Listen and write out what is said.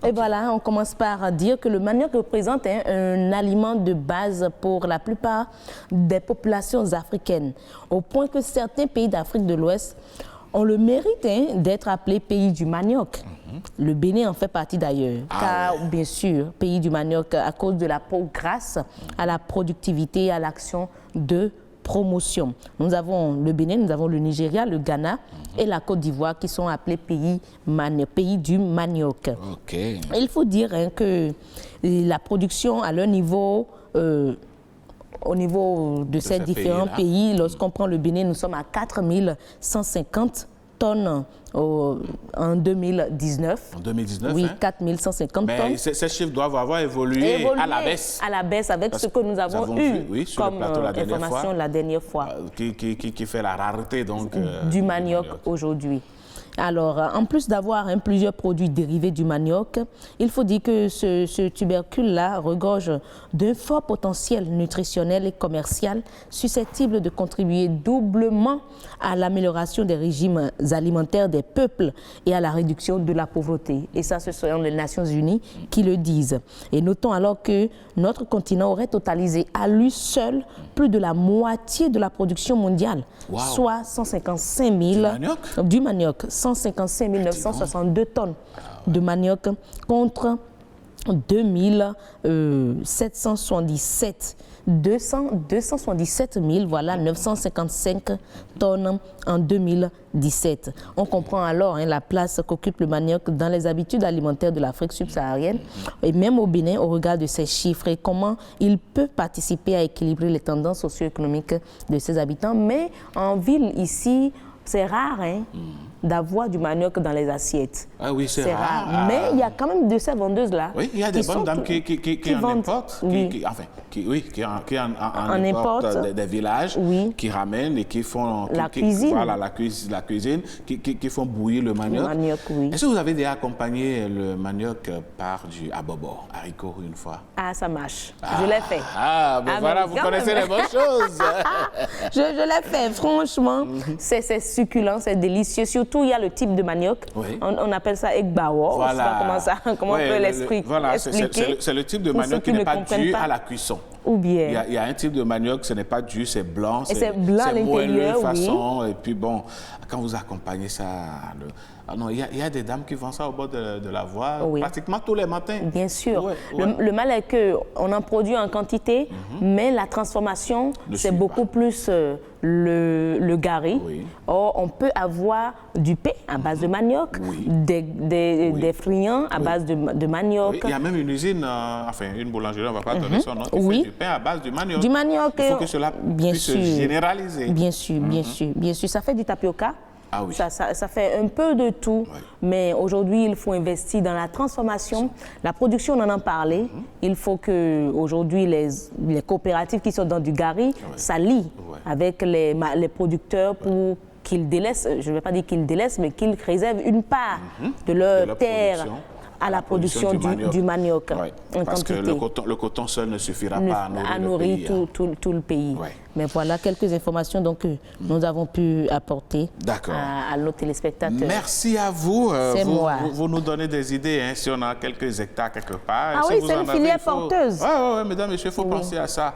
Et voilà, on commence par dire que le manioc représente un aliment de base pour la plupart des populations africaines, au point que certains pays d'Afrique de l'Ouest ont le mérite d'être appelés pays du manioc. Le Bénin en fait partie d'ailleurs, car bien sûr, pays du manioc à cause de la peau grâce à la productivité et à l'action de promotion. Nous avons le Bénin, nous avons le Nigeria, le Ghana et la Côte d'Ivoire qui sont appelés pays du manioc. Il faut dire que la production à leur niveau, au niveau de ces différents pays, lorsqu'on prend le Bénin, nous sommes à 4150 tonnes en 2019. En 2019, oui, 4150 tonnes. Mais ces chiffres doivent avoir évolué à la baisse. À la baisse avec ce que nous avons eu comme information la dernière fois. Qui fait la rareté donc, du manioc aujourd'hui. Alors, en plus d'avoir plusieurs produits dérivés du manioc, il faut dire que ce tubercule-là regorge d'un fort potentiel nutritionnel et commercial susceptible de contribuer doublement à l'amélioration des régimes alimentaires des peuples et à la réduction de la pauvreté. Et ça, ce sont les Nations Unies qui le disent. Et notons alors que notre continent aurait totalisé à lui seul plus de la moitié de la production mondiale, soit 155 000 du manioc. 155 962 tonnes de manioc contre 277 000, voilà, 955 tonnes en 2017. On comprend alors la place qu'occupe le manioc dans les habitudes alimentaires de l'Afrique subsaharienne et même au Bénin au regard de ces chiffres et comment il peut participer à équilibrer les tendances socio-économiques de ses habitants. Mais en ville, ici, c'est rare d'avoir du manioc dans les assiettes. Ah oui, c'est rare. Mais il y a quand même de ces vendeuses-là. Oui, il y a des bonnes dames qui en importent, qui en importent des villages, qui ramènent et qui font la cuisine. Voilà, la cuisine, qui font bouillir le manioc. Le manioc, oui. Est-ce que vous avez déjà accompagné le manioc par du abobo, haricot, une fois? Ah, ça marche. Je l'ai fait. Ah, ben voilà, vous connaissez les bonnes choses. Je l'ai fait, franchement. C'est succulent, c'est délicieux. Surtout, il y a le type de manioc. Oui. On appelle ça egbawo. Voilà. Je sais pas comment on peut l'expliquer. Voilà, c'est le type de manioc qui n'est pas dû à la cuisson. Ou bien. Il y a un type de manioc, ce n'est pas dur, c'est blanc. C'est blanc à l'intérieur, façon. Et puis bon, quand vous accompagnez ça... il y a des dames qui vendent ça au bord de la voie pratiquement tous les matins. Bien sûr. Le mal est qu'on en produit en quantité, mais la transformation, c'est beaucoup plus le gari. Or, on peut avoir du pain à base de manioc, des friands à base de manioc. Il y a même une usine, une boulangerie, on ne va pas donner son nom, qui fait du pain à base de manioc. Du manioc. Il faut que cela puisse se généraliser. Bien sûr, bien sûr. Ça fait du tapioca. Ah oui. Ça fait un peu de tout, mais aujourd'hui, il faut investir dans la transformation. La production, on en a parlé. Il faut qu'aujourd'hui, les coopératives qui sont dans du gari s'allient avec les producteurs pour qu'ils délaissent, je ne vais pas dire qu'ils délaissent, mais qu'ils réservent une part de leur terre à la production du manioc. Parce que le coton seul ne suffira pas à nourrir tout le pays. Mais voilà quelques informations que nous avons pu apporter à nos téléspectateurs. Merci à vous. C'est moi. Vous nous donnez des idées si on a quelques hectares quelque part. Ah oui, c'est une filière porteuse. Oui, mesdames et messieurs, il faut penser à ça.